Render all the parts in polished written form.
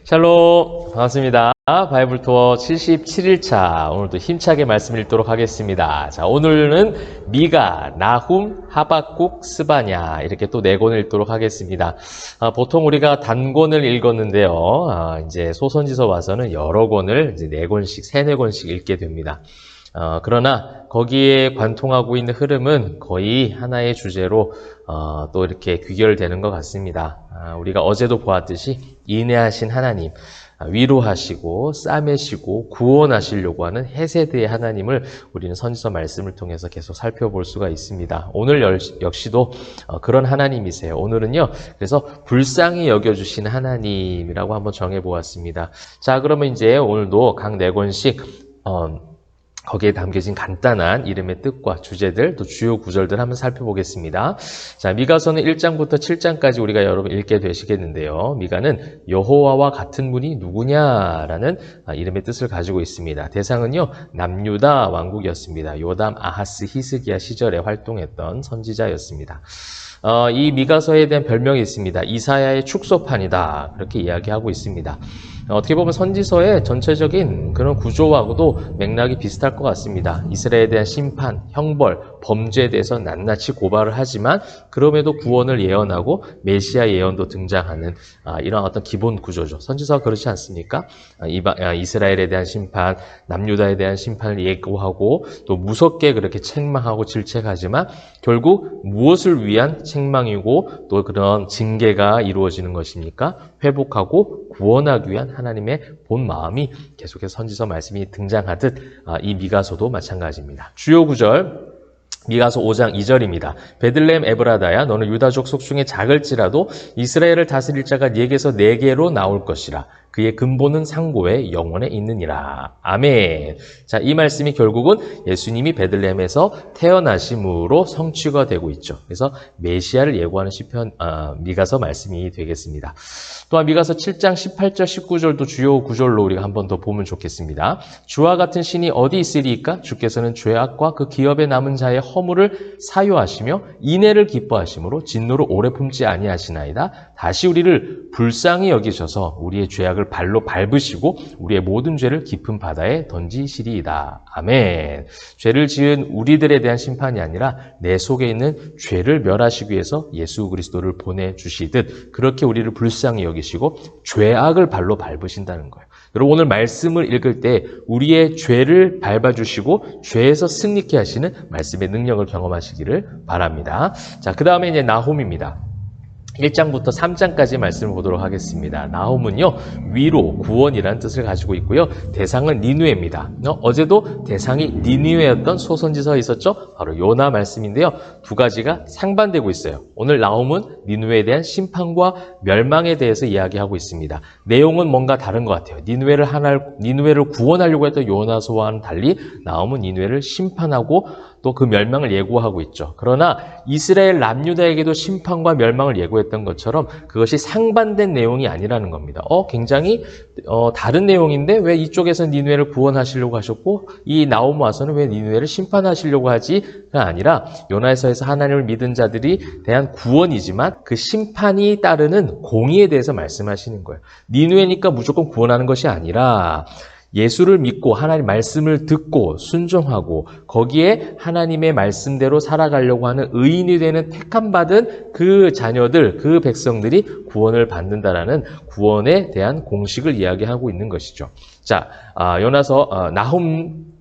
샬롬, 반갑습니다. 바이블 투어 77일차. 오늘도 힘차게 말씀 읽도록 하겠습니다. 자, 오늘은 미가, 나훔, 하박국, 스바냐 이렇게 또 네 권을 읽도록 하겠습니다. 보통 우리가 단권을 읽었는데요. 이제 소선지서 와서는 여러 권을 이제 네 권씩, 세네 권씩 읽게 됩니다. 그러나 거기에 관통하고 있는 흐름은 거의 하나의 주제로 또 이렇게 귀결되는 것 같습니다. 우리가 어제도 보았듯이 인내하신 하나님, 위로하시고 싸매시고 구원하시려고 하는 헤세드의 하나님을 우리는 선지서 말씀을 통해서 계속 살펴볼 수가 있습니다. 오늘 역시도 그런 하나님이세요. 오늘은요, 그래서 불쌍히 여겨주신 하나님이라고 한번 정해보았습니다. 자, 그러면 이제 오늘도 각 네 권씩 거기에 담겨진 간단한 이름의 뜻과 주제들, 또 주요 구절들 한번 살펴보겠습니다. 자, 미가서는 1장부터 7장까지 우리가 여러분 읽게 되시겠는데요. 미가는 여호와와 같은 분이 누구냐라는 이름의 뜻을 가지고 있습니다. 대상은요, 남유다 왕국이었습니다. 요담, 아하스, 히스기야 시절에 활동했던 선지자였습니다. 이 미가서에 대한 별명이 있습니다. 이사야의 축소판이다. 그렇게 이야기하고 있습니다. 어떻게 보면 선지서의 전체적인 그런 구조하고도 맥락이 비슷할 것 같습니다. 이스라엘에 대한 심판, 형벌, 범죄에 대해서 낱낱이 고발을 하지만 그럼에도 구원을 예언하고 메시아 예언도 등장하는 이런 어떤 기본 구조죠. 선지서가 그렇지 않습니까? 이스라엘에 대한 심판, 남유다에 대한 심판을 예고하고 또 무섭게 그렇게 책망하고 질책하지만 결국 무엇을 위한 책망이고 또 그런 징계가 이루어지는 것입니까? 회복하고 구원하기 위한 하나님의 본 마음이 계속해서 선지서 말씀이 등장하듯 이 미가서도 마찬가지입니다. 주요 구절 미가서 5장 2절입니다. 베들레헴 에브라다야 너는 유다족 속중에 작을지라도 이스라엘을 다스릴 자가 네게서 네게로 나올 것이라. 그의 근본은 상고에 영원에 있느니라. 아멘. 자, 이 말씀이 결국은 예수님이 베들레헴에서 태어나심으로 성취가 되고 있죠. 그래서 메시아를 예고하는 시편 미가서 말씀이 되겠습니다. 또한 미가서 7장 18절 19절도 주요 구절로 우리가 한 번 더 보면 좋겠습니다. 주와 같은 신이 어디 있으리이까? 주께서는 죄악과 그 기업에 남은 자의 허물을 사유하시며 인애를 기뻐하심으로 진노를 오래 품지 아니하시나이다. 다시 우리를 불쌍히 여기셔서 우리의 죄악을 발로 밟으시고 우리의 모든 죄를 깊은 바다에 던지시리이다. 아멘. 죄를 지은 우리들에 대한 심판이 아니라 내 속에 있는 죄를 멸하시기 위해서 예수 그리스도를 보내주시듯 그렇게 우리를 불쌍히 여기시고 죄악을 발로 밟으신다는 거예요. 여러분 오늘 말씀을 읽을 때 우리의 죄를 밟아주시고 죄에서 승리케 하시는 말씀의 능력을 경험하시기를 바랍니다. 자, 그 다음에 이제 나훔입니다. 1장부터 3장까지 말씀을 보도록 하겠습니다. 나훔은요, 위로, 구원이라는 뜻을 가지고 있고요. 대상은 니느웨입니다. 어제도 대상이 니느웨였던 소선지서에 있었죠? 바로 요나 말씀인데요. 두 가지가 상반되고 있어요. 오늘 나훔은 니느웨에 대한 심판과 멸망에 대해서 이야기하고 있습니다. 내용은 뭔가 다른 것 같아요. 니느웨를 구원하려고 했던 요나서와는 달리 나훔은 니느웨를 심판하고 또 그 멸망을 예고하고 있죠. 그러나 이스라엘 남유다에게도 심판과 멸망을 예고했던 것처럼 그것이 상반된 내용이 아니라는 겁니다. 굉장히 다른 내용인데 왜 이쪽에서 니느웨를 구원하시려고 하셨고 이 나훔 와서는 왜 니느웨를 심판하시려고 하지가 아니라 요나서에서 하나님을 믿은 자들이 대한 구원이지만 그 심판이 따르는 공의에 대해서 말씀하시는 거예요. 니느웨니까 무조건 구원하는 것이 아니라 예수를 믿고 하나님 말씀을 듣고 순종하고 거기에 하나님의 말씀대로 살아가려고 하는 의인이 되는 택함받은 그 자녀들, 그 백성들이 구원을 받는다라는 구원에 대한 공식을 이야기하고 있는 것이죠. 자, 나훔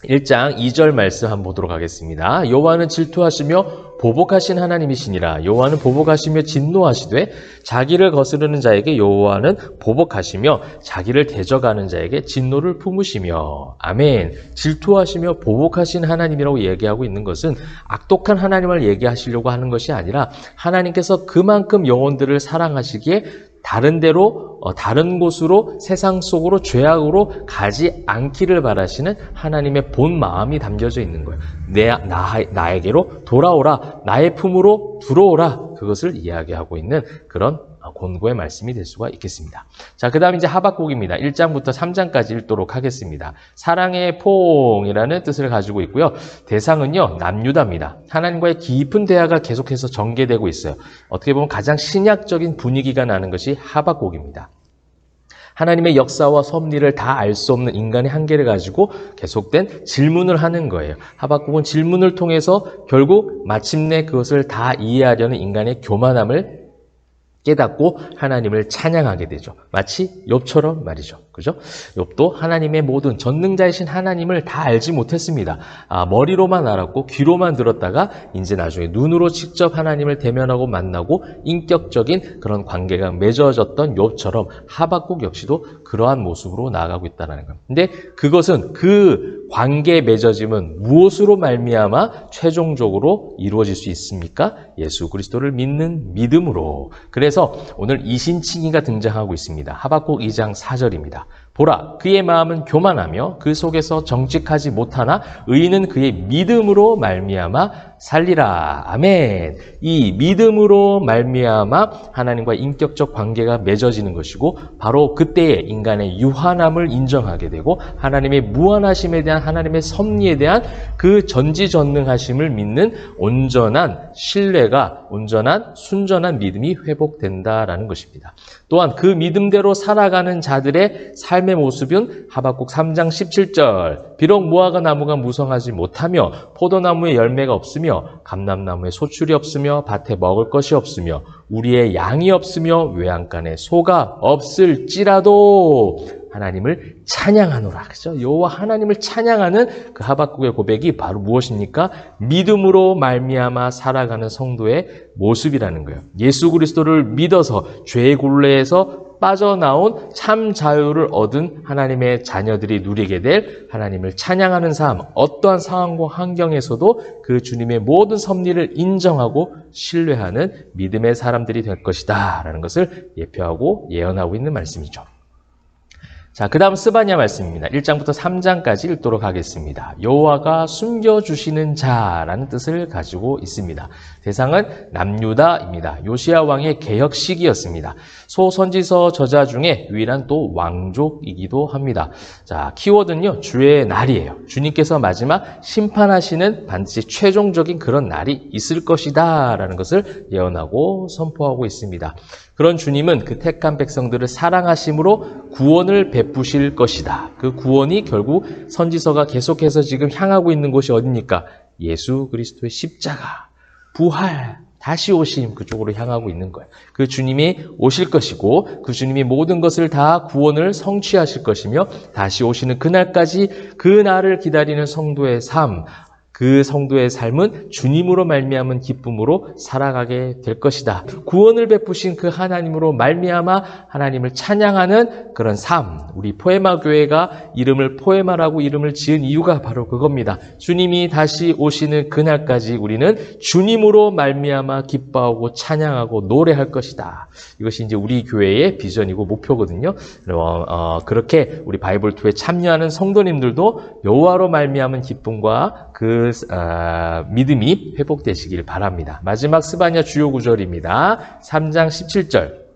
1장 2절 말씀 한번 보도록 하겠습니다. 여호와는 질투하시며 보복하신 하나님이시니라. 여호와는 보복하시며 진노하시되 자기를 거스르는 자에게 여호와는 보복하시며 자기를 대적하는 자에게 진노를 품으시며. 아멘. 질투하시며 보복하신 하나님이라고 얘기하고 있는 것은 악독한 하나님을 얘기하시려고 하는 것이 아니라 하나님께서 그만큼 영혼들을 사랑하시기에 다른 데로 다른 곳으로 세상 속으로 죄악으로 가지 않기를 바라시는 하나님의 본 마음이 담겨져 있는 거예요. 나에게로 돌아오라, 나의 품으로 들어오라, 그것을 이야기하고 있는 그런 권고의 말씀이 될 수가 있겠습니다. 자, 그 다음 이제 하박국입니다. 1장부터 3장까지 읽도록 하겠습니다. 사랑의 포옹이라는 뜻을 가지고 있고요. 대상은요, 남유다입니다. 하나님과의 깊은 대화가 계속해서 전개되고 있어요. 어떻게 보면 가장 신약적인 분위기가 나는 것이 하박국입니다. 하나님의 역사와 섭리를 다 알 수 없는 인간의 한계를 가지고 계속된 질문을 하는 거예요. 하박국은 질문을 통해서 결국 마침내 그것을 다 이해하려는 인간의 교만함을 깨닫고 하나님을 찬양하게 되죠. 마치 욥처럼 말이죠. 그죠? 욥도 하나님의 모든 전능자이신 하나님을 다 알지 못했습니다. 머리로만 알았고 귀로만 들었다가 이제 나중에 눈으로 직접 하나님을 대면하고 만나고 인격적인 그런 관계가 맺어졌던 욥처럼 하박국 역시도 그러한 모습으로 나아가고 있다는 거예요. 근데 그것은 그 관계의 맺어짐은 무엇으로 말미암아 최종적으로 이루어질 수 있습니까? 예수 그리스도를 믿는 믿음으로. 그래서 오늘 이신칭의가 등장하고 있습니다. 하박국 2장 4절입니다. 보라, 그의 마음은 교만하며 그 속에서 정직하지 못하나 의인은 그의 믿음으로 말미암아 살리라. 아멘. 이 믿음으로 말미암아 하나님과 인격적 관계가 맺어지는 것이고 바로 그때에 인간의 유한함을 인정하게 되고 하나님의 무한하심에 대한 하나님의 섭리에 대한 그 전지전능하심을 믿는 온전한 신뢰가 온전한 순전한 믿음이 회복된다라는 것입니다. 또한 그 믿음대로 살아가는 자들의 삶의 모습은 하박국 3장 17절 비록 무화과 나무가 무성하지 못하며 포도나무에 열매가 없으며 감람나무에 소출이 없으며 밭에 먹을 것이 없으며 우리의 양이 없으며 외양간에 소가 없을지라도 하나님을 찬양하노라. 그죠? 여호와 하나님을 찬양하는 그 하박국의 고백이 바로 무엇입니까? 믿음으로 말미암아 살아가는 성도의 모습이라는 거예요. 예수 그리스도를 믿어서 죄의 굴레에서 빠져나온 참 자유를 얻은 하나님의 자녀들이 누리게 될 하나님을 찬양하는 삶, 어떠한 상황과 환경에서도 그 주님의 모든 섭리를 인정하고 신뢰하는 믿음의 사람들이 될 것이다 라는 것을 예표하고 예언하고 있는 말씀이죠. 자, 그 다음 스바냐 말씀입니다. 1장부터 3장까지 읽도록 하겠습니다. 여호와가 숨겨주시는 자라는 뜻을 가지고 있습니다. 대상은 남유다입니다. 요시야 왕의 개혁 시기였습니다. 소선지서 저자 중에 유일한 또 왕족이기도 합니다. 자, 키워드는요, 주의 날이에요. 주님께서 마지막 심판하시는 반드시 최종적인 그런 날이 있을 것이다 라는 것을 예언하고 선포하고 있습니다. 그런 주님은 그 택한 백성들을 사랑하심으로 구원을 베푸실 것이다. 그 구원이 결국 선지서가 계속해서 지금 향하고 있는 곳이 어디입니까? 예수 그리스도의 십자가, 부활, 다시 오심 그쪽으로 향하고 있는 거예요. 그 주님이 오실 것이고 그 주님이 모든 것을 다 구원을 성취하실 것이며 다시 오시는 그날까지 그 날을 기다리는 성도의 삶, 그 성도의 삶은 주님으로 말미암은 기쁨으로 살아가게 될 것이다. 구원을 베푸신 그 하나님으로 말미암아 하나님을 찬양하는 그런 삶. 우리 포에마 교회가 이름을 포에마라고 이름을 지은 이유가 바로 그겁니다. 주님이 다시 오시는 그날까지 우리는 주님으로 말미암아 기뻐하고 찬양하고 노래할 것이다. 이것이 이제 우리 교회의 비전이고 목표거든요. 그렇게 우리 바이블 투에 참여하는 성도님들도 여호와로 말미암은 기쁨과 그 믿음이 회복되시길 바랍니다. 마지막 스바냐 주요 구절입니다. 3장 17절.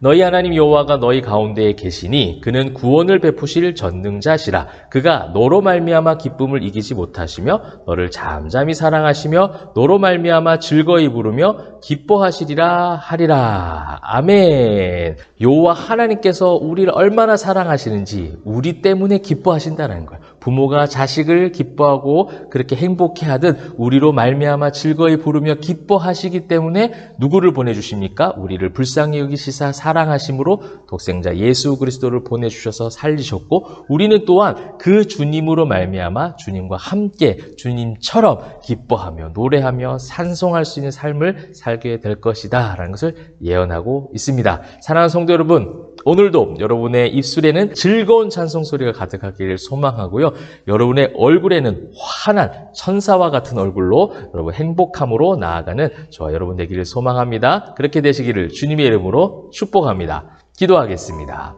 너희 하나님 여호와가 너희 가운데에 계시니 그는 구원을 베푸실 전능자시라. 그가 너로 말미암아 기쁨을 이기지 못하시며 너를 잠잠히 사랑하시며 너로 말미암아 즐거이 부르며 기뻐하시리라 하리라. 아멘. 여호와 하나님께서 우리를 얼마나 사랑하시는지 우리 때문에 기뻐하신다는 거예요. 부모가 자식을 기뻐하고 그렇게 행복해하듯 우리로 말미암아 즐거이 부르며 기뻐하시기 때문에 누구를 보내주십니까? 우리를 불쌍히 여기시사 사랑하심으로 독생자 예수 그리스도를 보내주셔서 살리셨고 우리는 또한 그 주님으로 말미암아 주님과 함께 주님처럼 기뻐하며 노래하며 찬송할 수 있는 삶을 살게 될 것이다 라는 것을 예언하고 있습니다. 사랑하는 성도 여러분, 오늘도 여러분의 입술에는 즐거운 찬송 소리가 가득하기를 소망하고요. 여러분의 얼굴에는 환한 천사와 같은 얼굴로 여러분 행복함으로 나아가는 저와 여러분 되기를 소망합니다. 그렇게 되시기를 주님의 이름으로 축복합니다. 기도하겠습니다.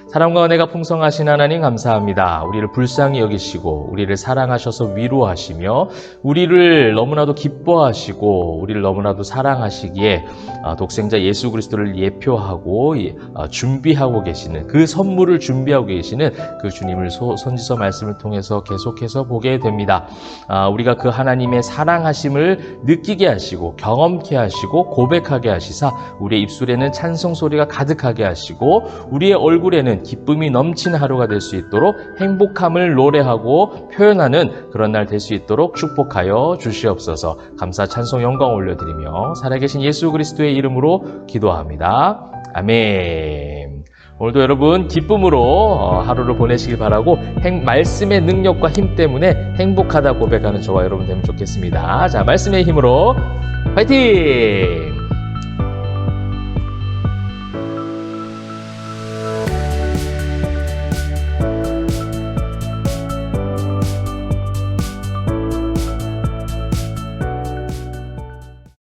사랑과 은혜가 풍성하신 하나님 감사합니다. 우리를 불쌍히 여기시고 우리를 사랑하셔서 위로하시며 우리를 너무나도 기뻐하시고 우리를 너무나도 사랑하시기에 독생자 예수 그리스도를 예표하고 준비하고 계시는 그 선물을 준비하고 계시는 그 주님을 선지서 말씀을 통해서 계속해서 보게 됩니다. 우리가 그 하나님의 사랑하심을 느끼게 하시고 경험케 하시고 고백하게 하시사 우리의 입술에는 찬송 소리가 가득하게 하시고 우리의 얼굴에는 기쁨이 넘치는 하루가 될 수 있도록 행복함을 노래하고 표현하는 그런 날 될 수 있도록 축복하여 주시옵소서. 감사 찬송 영광 올려드리며 살아계신 예수 그리스도의 이름으로 기도합니다. 아멘. 오늘도 여러분 기쁨으로 하루를 보내시길 바라고 말씀의 능력과 힘 때문에 행복하다 고백하는 저와 여러분 되면 좋겠습니다. 자, 말씀의 힘으로 파이팅!